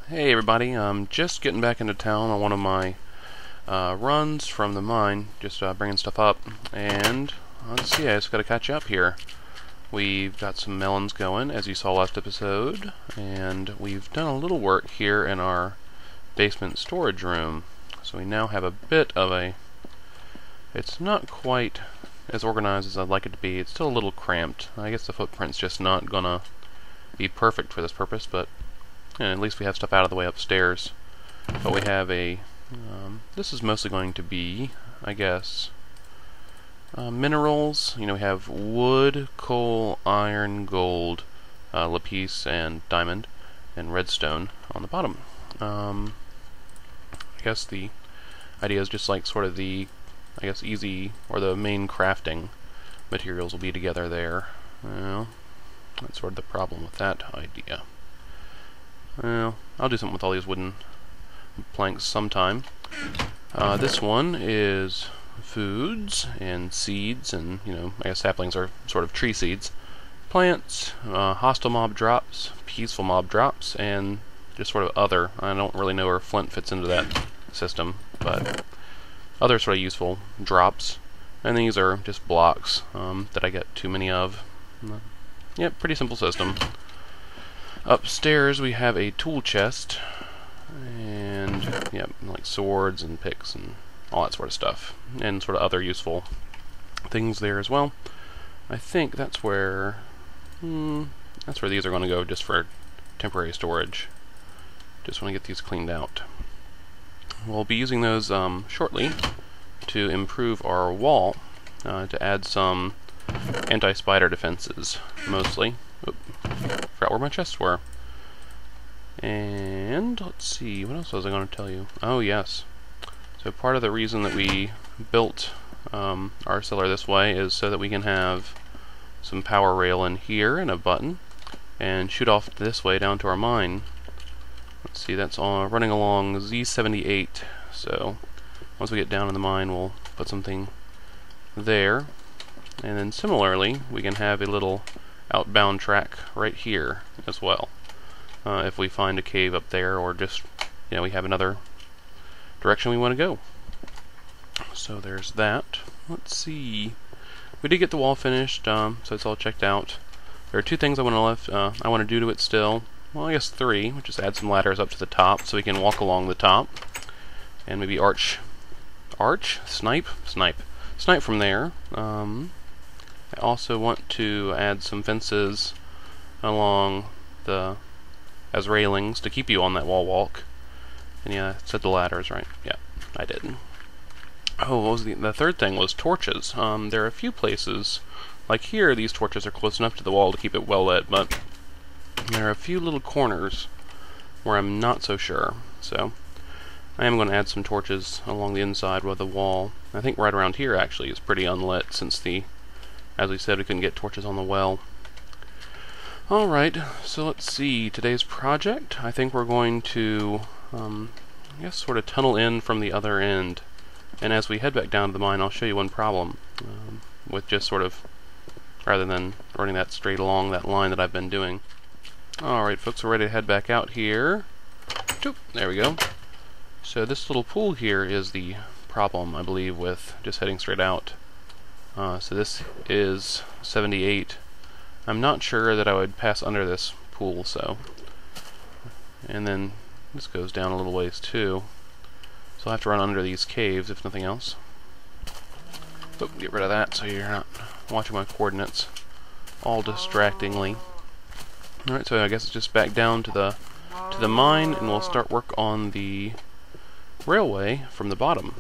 Hey everybody, I'm just getting back into town on one of my runs from the mine, just bringing stuff up, and let's see, I just got to catch up here. We've got some melons going, as you saw last episode, and we've done a little work here in our basement storage room. So we now have a bit of a, it's not quite as organized as I'd like it to be. It's still a little cramped. I guess the footprint's just not gonna be perfect for this purpose, but and at least we have stuff out of the way upstairs. But we have a, this is mostly going to be, I guess, minerals. You know, we have wood, coal, iron, gold, lapis, and diamond, and redstone on the bottom. I guess the idea is just like sort of the, I guess, easy, or the main crafting materials will be together there. Well, that's sort of the problem with that idea. Well, I'll do something with all these wooden planks sometime. This one is foods and seeds, and you know, I guess saplings are sort of tree seeds. Plants, hostile mob drops, peaceful mob drops, and just sort of other. I don't really know where flint fits into that system, but other sort of useful drops. And these are just blocks that I get too many of. Yep, pretty simple system. Upstairs we have a tool chest, and yeah, like swords and picks and all that sort of stuff, and sort of other useful things there as well. I think that's where these are going to go, just for temporary storage. Just want to get these cleaned out. We'll be using those shortly to improve our wall, to add some anti-spider defenses, mostly. Oop. Forgot where my chests were. And let's see, what else was I going to tell you? Oh yes. So part of the reason that we built our cellar this way is so that we can have some power rail in here and a button, and shoot off this way down to our mine. Let's see, that's running along Z78. So once we get down in the mine, we'll put something there, and then similarly we can have a little outbound track right here as well, if we find a cave up there, or just, you know, we have another direction we want to go. So there's that. Let's see, we did get the wall finished, so it's all checked out. There are two things I want to do to it still. Well, I guess three. We'll just add some ladders up to the top so we can walk along the top, and maybe snipe from there. I also want to add some fences along as railings to keep you on that wall walk. And yeah, I said the ladders, right? Yeah, I did. Oh, what was the third thing was torches. There are a few places, like here, these torches are close enough to the wall to keep it well lit, but there are a few little corners where I'm not so sure. So I am going to add some torches along the inside of the wall. I think right around here actually is pretty unlit, since as we said, we couldn't get torches on the well. Alright, so let's see, today's project, I think we're going to, I guess, sort of tunnel in from the other end. And as we head back down to the mine, I'll show you one problem, with just sort of, rather than running that straight along that line that I've been doing. Alright folks, we're ready to head back out here. There we go. So this little pool here is the problem, I believe, with just heading straight out. So this is 78. I'm not sure that I would pass under this pool, so. And then this goes down a little ways too. So I'll have to run under these caves, if nothing else. Oh, get rid of that so you're not watching my coordinates all distractingly. Alright, so I guess it's just back down to the mine, and we'll start work on the railway from the bottom.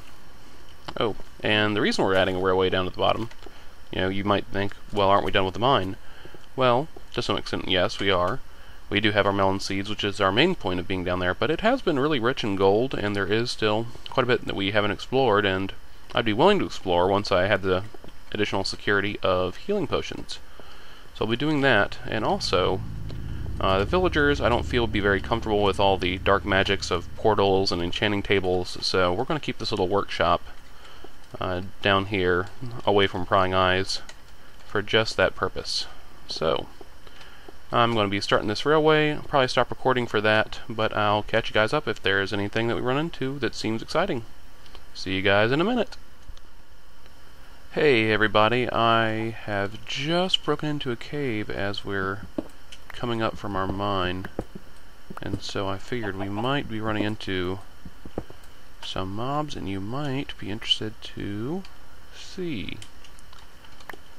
Oh, and the reason we're adding a railway down to the bottom, you know, you might think, well, aren't we done with the mine? Well, to some extent, yes, we are. We do have our melon seeds, which is our main point of being down there, but it has been really rich in gold, and there is still quite a bit that we haven't explored, and I'd be willing to explore once I had the additional security of healing potions. So I'll be doing that, and also, the villagers, I don't feel, would be very comfortable with all the dark magics of portals and enchanting tables, so we're going to keep this little workshop down here, away from prying eyes, for just that purpose. So, I'm going to be starting this railway. I'll probably stop recording for that, but I'll catch you guys up if there's anything that we run into that seems exciting. See you guys in a minute. Hey everybody, I have just broken into a cave as we're coming up from our mine, and so I figured we might be running into some mobs, and you might be interested to see.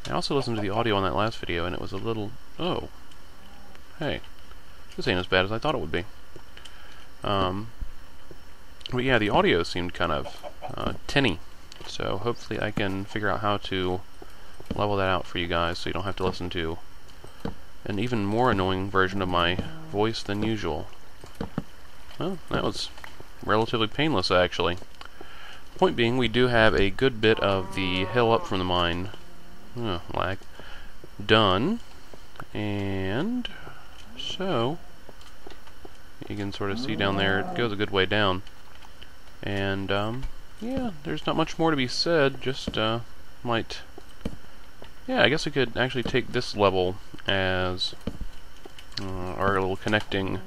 I also listened to the audio on that last video, and it was a little... oh. Hey. This ain't as bad as I thought it would be. But yeah, the audio seemed kind of tinny. So hopefully I can figure out how to level that out for you guys so you don't have to listen to an even more annoying version of my voice than usual. Well, that was relatively painless, actually. Point being, we do have a good bit of the hill up from the mine lag done, and so you can sort of see down there it goes a good way down, and yeah, there's not much more to be said. Just yeah, I guess we could actually take this level as our little connecting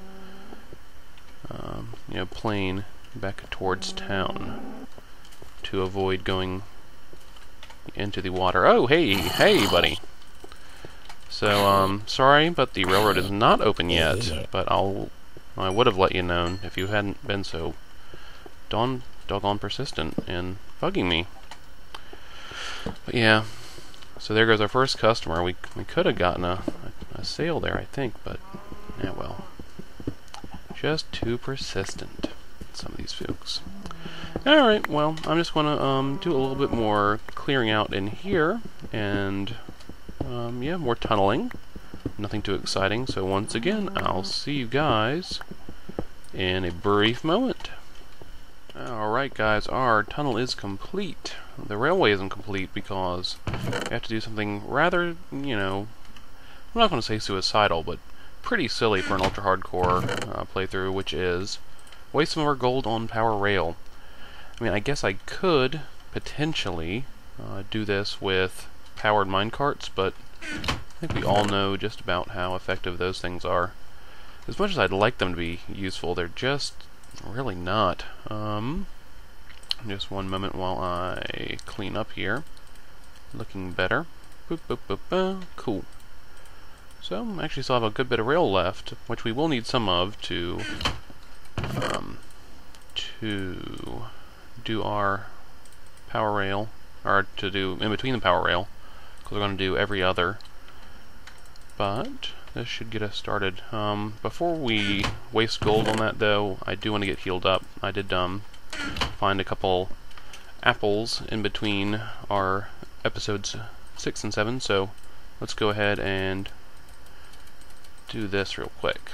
plane back towards town to avoid going into the water. Oh, hey, buddy. So, sorry, but the railroad is not open yet, but I would have let you know if you hadn't been so doggone persistent in bugging me. But yeah, so there goes our first customer. We could have gotten a sale there, I think, but yeah, well, just too persistent, some of these folks. Alright, well, I'm just going to do a little bit more clearing out in here, and yeah, more tunneling. Nothing too exciting, so once again, I'll see you guys in a brief moment. Alright guys, our tunnel is complete. The railway isn't complete because we have to do something rather, I'm not going to say suicidal, but pretty silly for an ultra-hardcore playthrough, which is waste some of our gold on power rail. I mean, I guess I could potentially do this with powered minecarts, but I think we all know just about how effective those things are. As much as I'd like them to be useful, they're just really not. Just one moment while I clean up here. Looking better. Boop, boop, boop, boop. Cool. So, actually still have a good bit of rail left, which we will need some of to do our power rail, or to do in between the power rail, because we're going to do every other. But this should get us started. Before we waste gold on that, though, I do want to get healed up. I did find a couple apples in between our episodes 6 and 7, so let's go ahead and do this real quick.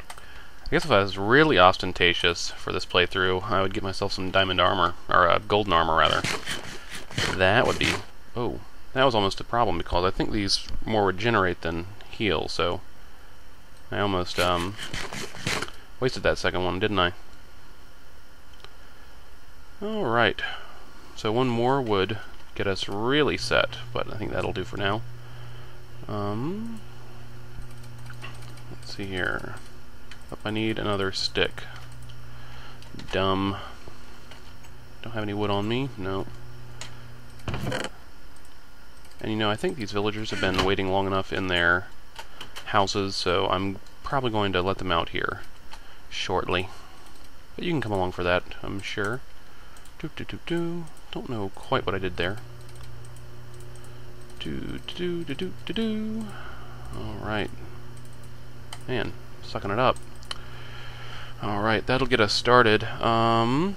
I guess if I was really ostentatious for this playthrough, I would get myself some diamond armor, or golden armor rather. That would be... oh, that was almost a problem because I think these more regenerate than heal, so I almost wasted that second one, didn't I? Alright, so one more would get us really set, but I think that'll do for now. Let's see here. Oh, I need another stick. Dumb. Don't have any wood on me? No. And I think these villagers have been waiting long enough in their houses, so I'm probably going to let them out here shortly. But you can come along for that, I'm sure. Don't know quite what I did there. Alright. Man, sucking it up. Alright, that'll get us started. I'm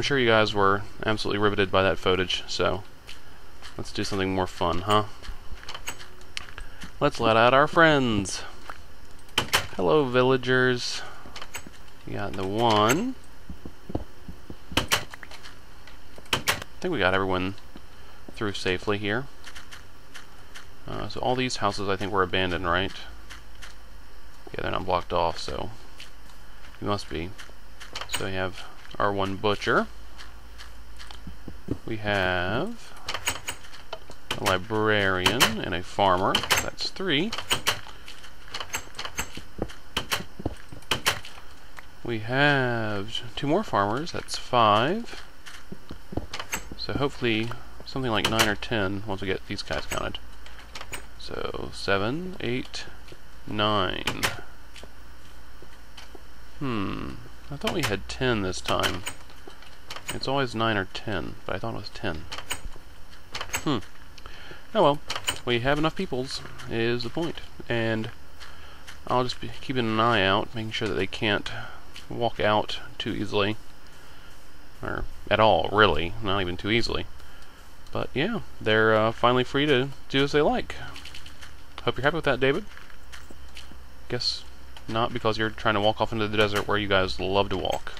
sure you guys were absolutely riveted by that footage, so let's do something more fun, huh? Let's let out our friends. Hello, villagers. We got the one. I think we got everyone through safely here. So all these houses I think were abandoned, right? Yeah, they're not blocked off, so you must be. So we have our one butcher. We have a librarian, and a farmer. That's 3. We have 2 more farmers. That's 5. So hopefully something like 9 or 10 once we get these guys counted. So 7, 8, 9. I thought we had 10 this time. It's always 9 or 10, but I thought it was 10. Oh well, we have enough peoples, is the point. And I'll just be keeping an eye out, making sure that they can't walk out too easily. Or at all, really. Not even too easily. But yeah, they're finally free to do as they like. Hope you're happy with that, David. Guess not, because you're trying to walk off into the desert where you guys love to walk.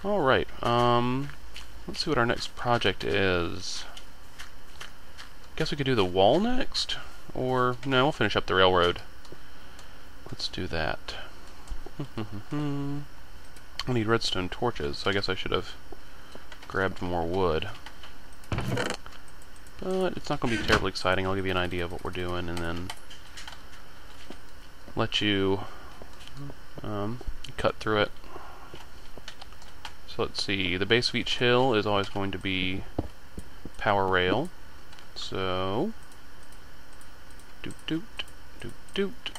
Alright, let's see what our next project is. Guess we could do the wall next? Or, no, we'll finish up the railroad. Let's do that. I need redstone torches, so I guess I should have grabbed more wood. But it's not going to be terribly exciting. I'll give you an idea of what we're doing, and then let you cut through it. So let's see, the base of each hill is always going to be power rail. So, doot doot, doot doot.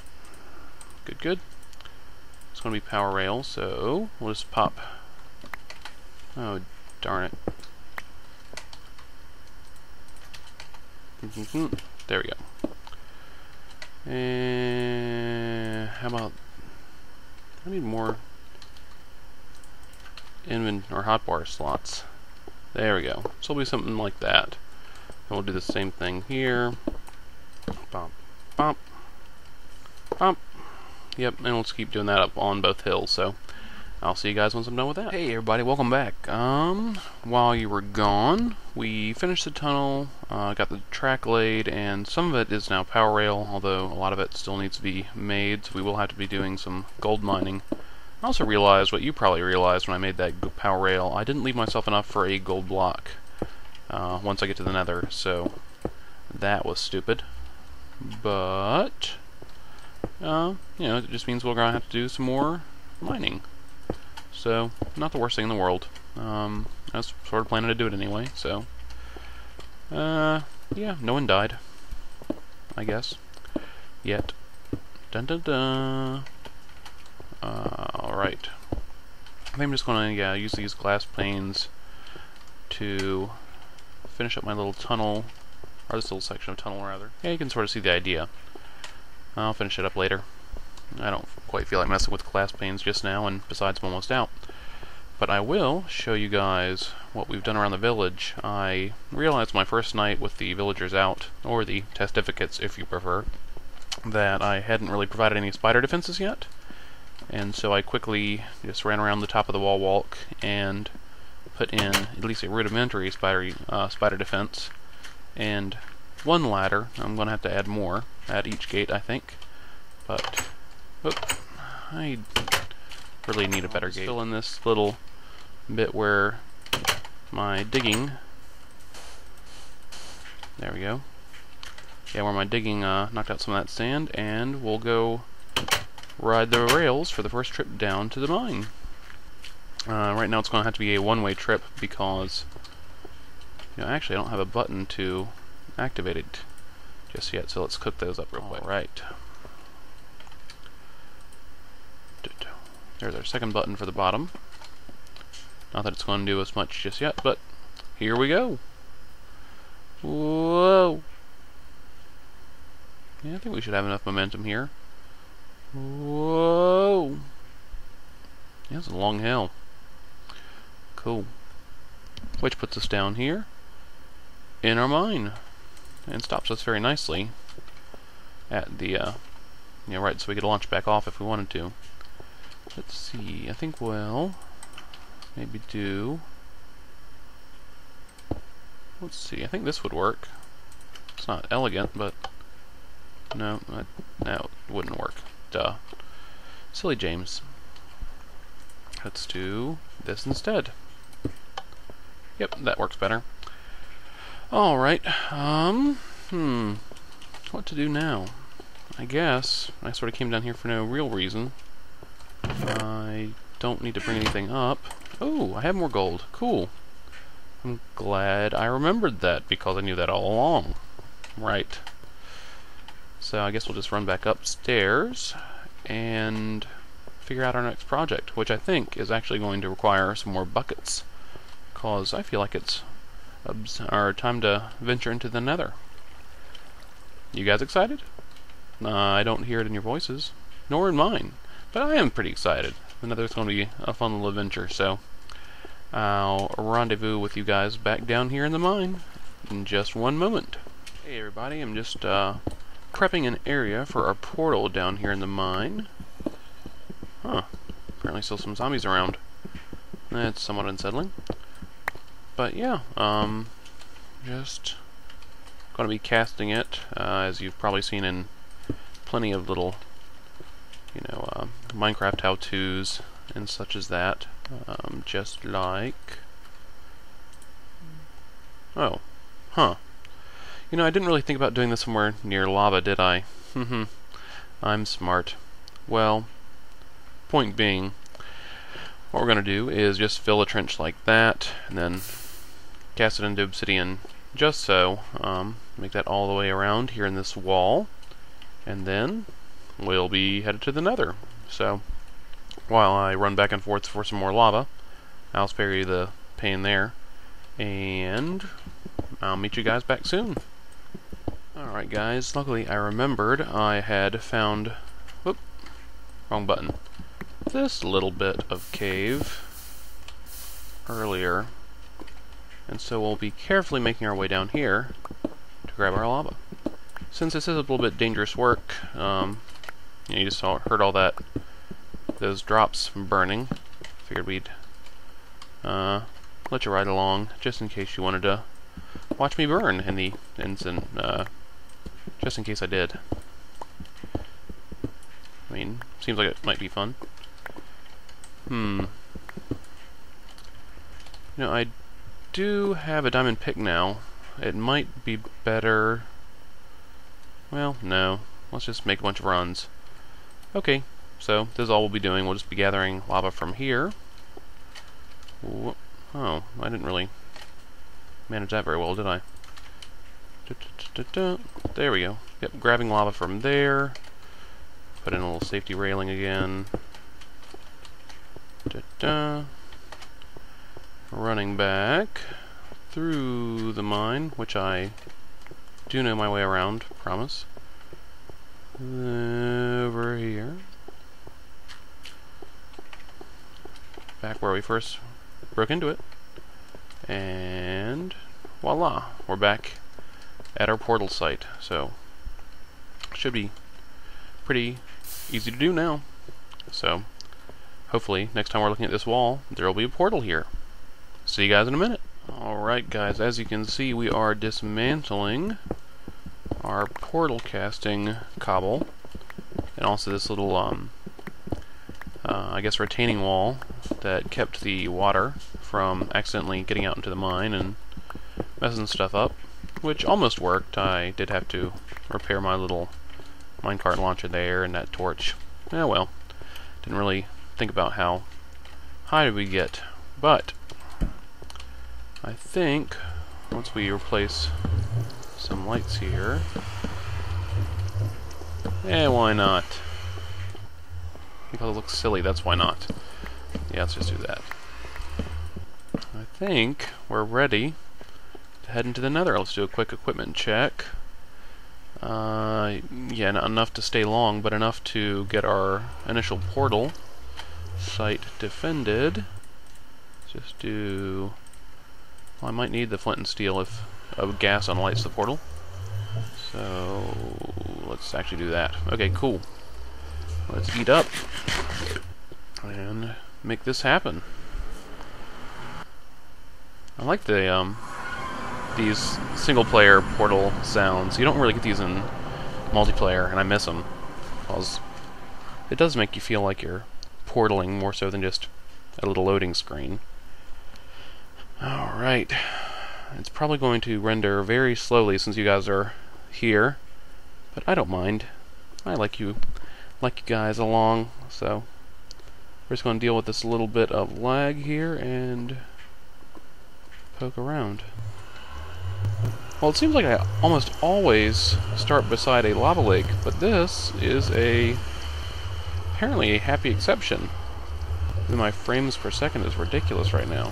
Good, good. It's going to be power rail, so we'll just pop. Oh, darn it. There we go. And how about, I need more or hotbar slots. There we go. So it'll be something like that. And we'll do the same thing here. Bump, bump, bump. Yep, and let's keep doing that up on both hills. So I'll see you guys once I'm done with that. Hey everybody, welcome back. While you were gone, we finished the tunnel, got the track laid, and some of it is now power rail, although a lot of it still needs to be made, so we will have to be doing some gold mining. I also realized what you probably realized when I made that power rail. I didn't leave myself enough for a gold block once I get to the Nether, so that was stupid. But you know, it just means we're gonna have to do some more mining. So not the worst thing in the world. I was sort of planning to do it anyway. So yeah, no one died, I guess, yet. Dun dun dun. Alright. I think I'm just going to use these glass panes to finish up my little tunnel, or this little section of tunnel rather. Yeah, you can sort of see the idea. I'll finish it up later. I don't quite feel like messing with glass panes just now, and besides I'm almost out. But I will show you guys what we've done around the village. I realized my first night with the villagers out, or the testificates if you prefer, that I hadn't really provided any spider defenses yet. And so I quickly just ran around the top of the wall walk and put in at least a rudimentary spider defense and one ladder. I'm going to have to add more at each gate, I think. But I really need a better gate. Fill in this little bit where my digging. There we go. Yeah, where my digging knocked out some of that sand, and we'll go ride the rails for the first trip down to the mine. Right now it's going to have to be a one-way trip because, actually I don't have a button to activate it just yet, so let's cook those up real quick. Right. There's our second button for the bottom. Not that it's going to do as much just yet, but here we go. Whoa! Yeah, I think we should have enough momentum here. Whoa! Yeah, it's a long hill. Cool. Which puts us down here in our mine and stops us very nicely at the right, so we could launch back off if we wanted to. Let's see. I think we'll maybe do. Let's see. I think this would work. It's not elegant, but no, it wouldn't work. Duh. Silly James. Let's do this instead. Yep, that works better. Alright, what to do now? I guess I sort of came down here for no real reason. I don't need to bring anything up. Oh, I have more gold. Cool. I'm glad I remembered that, because I knew that all along. Right. So I guess we'll just run back upstairs and figure out our next project, which I think is actually going to require some more buckets, because I feel like it's our time to venture into the Nether. You guys excited? I don't hear it in your voices, nor in mine, but I am pretty excited. The Nether's going to be a fun little adventure, so I'll rendezvous with you guys back down here in the mine in just one moment. Hey everybody, I'm just prepping an area for our portal down here in the mine. Huh, apparently still some zombies around. That's somewhat unsettling. But yeah, just going to be casting it, as you've probably seen in plenty of little, Minecraft how-tos and such as that. Just like... Oh. Huh. I didn't really think about doing this somewhere near lava, did I? I'm smart. Well, point being, what we're going to do is just fill a trench like that, and then cast it into obsidian just so. Make that all the way around here in this wall, and then we'll be headed to the Nether. So, while I run back and forth for some more lava, I'll spare you the pain there, and I'll meet you guys back soon. Alright guys, luckily I remembered I had found, whoop, wrong button, this little bit of cave earlier, and so we'll be carefully making our way down here to grab our lava. Since this is a little bit dangerous work, you just heard all those drops burning, figured we'd let you ride along just in case you wanted to watch me burn in the instant, just in case I did. I mean, seems like it might be fun. I do have a diamond pick now. It might be better... Well, no. Let's just make a bunch of runs. Okay, so this is all we'll be doing. We'll just be gathering lava from here. Oh, I didn't really manage that very well, did I? There we go. Yep, grabbing lava from there. Put in a little safety railing again. Running back through the mine, which I do know my way around, promise. Over here. Back where we first broke into it. And voila, we're back at our portal site. So, should be pretty easy to do now. So, hopefully, next time we're looking at this wall, there will be a portal here. See you guys in a minute. Alright guys, as you can see, we are dismantling our portal casting cobble, and also this little, I guess retaining wall that kept the water from accidentally getting out into the mine and messing stuff up, which almost worked. I did have to repair my little minecart launcher there and that torch. Oh well, didn't really think about how high did we get, but I think once we replace some lights here, why not? Because it looks silly, that's why not. Yeah, let's just do that. I think we're ready to head into the Nether. Let's do a quick equipment check. Yeah, not enough to stay long, but enough to get our initial portal site defended. Just do... Well, I might need the flint and steel if gas unlights the portal. So, let's actually do that. Okay, cool. Let's eat up and make this happen. I like the these single-player portal sounds. You don't really get these in multiplayer, and I miss them, because it does make you feel like you're portaling more so than just a little loading screen. Alright, It's probably going to render very slowly since you guys are here, but I don't mind. I like you guys along, so we're just going to deal with this little bit of lag here and poke around. Well, it seems like I almost always start beside a lava lake, but this is apparently a happy exception. My frames per second is ridiculous right now.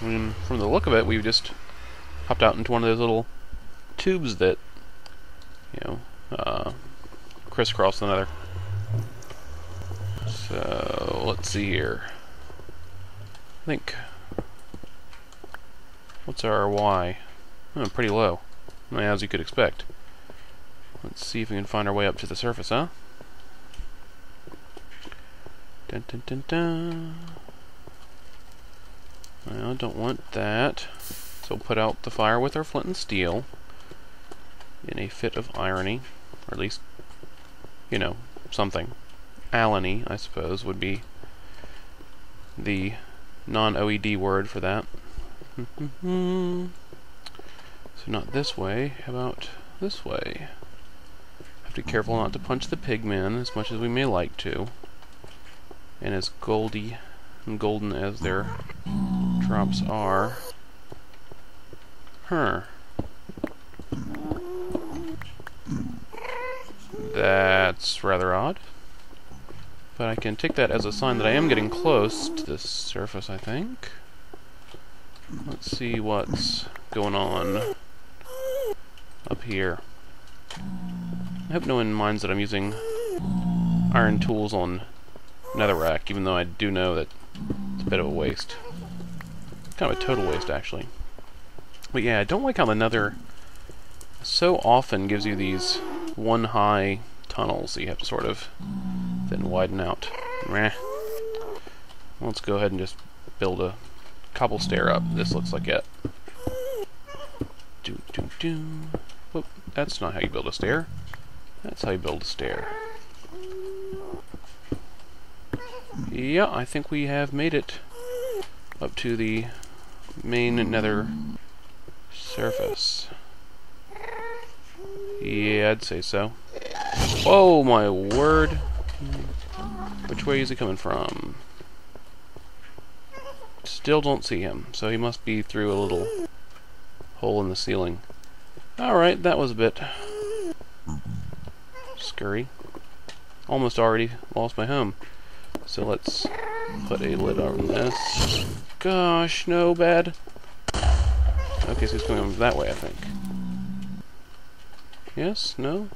I mean, from the look of it, we've just hopped out into one of those little tubes that, crisscross the Nether. So, let's see here. I think, what's our Y? Oh, pretty low, as you could expect. Let's see if we can find our way up to the surface, huh? Dun dun dun dun. Well, don't want that. So we'll put out the fire with our flint and steel in a fit of irony, or at least, something. Alany, I suppose, would be the non-OED word for that. So not this way, how about this way? Have to be careful not to punch the pigmen as much as we may like to. And as goldy and golden as their drops are. That's rather odd. But I can take that as a sign that I am getting close to this surface, I think. Let's see what's going on up here. I hope no one minds that I'm using iron tools on netherrack, even though I do know that it's a bit of a waste. Kind of a total waste, actually. But yeah, I don't like how the Nether so often gives you these one-high tunnels that you have to sort of then widen out. Meh. Let's go ahead and just build a cobble stair up. This looks like it. Oh, that's not how you build a stair. That's how you build a stair. Yeah, I think we have made it up to the main Nether surface. Yeah, I'd say so. Whoa, my word. Which way is he coming from? Still don't see him, so he must be through a little hole in the ceiling. Alright, that was a bit scurry. Almost already lost my home. So let's put a lid on this. Gosh, no, bad. Okay, so he's coming that way, I think. Yes? No?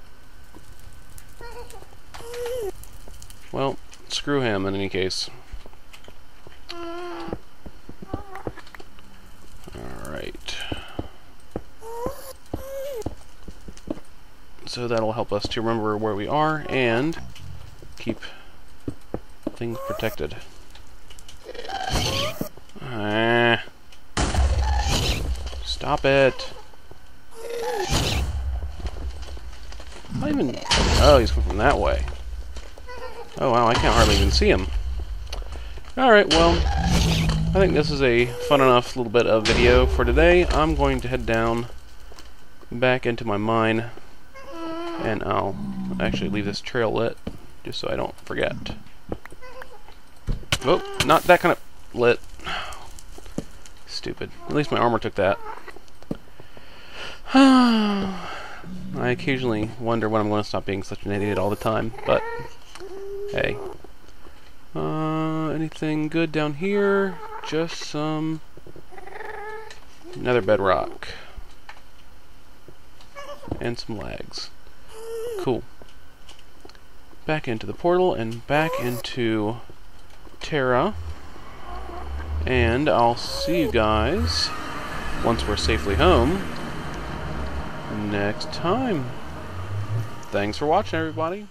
Well, screw him in any case. Alright. So that'll help us to remember where we are and keep things protected. Stop it. Not even. Oh, he's coming from that way. Oh wow, I can't hardly even see him. Alright, well, I think this is a fun enough little bit of video for today. I'm going to head down back into my mine, and I'll actually leave this trail lit just so I don't forget. Oh, not that kind of lit. Stupid. At least my armor took that. I occasionally wonder when I'm going to stop being such an idiot all the time, but hey. Anything good down here? Just some nether bedrock. And some lags. Cool. Back into the portal and back into Terra. And I'll see you guys once we're safely home next time. Thanks for watching, everybody.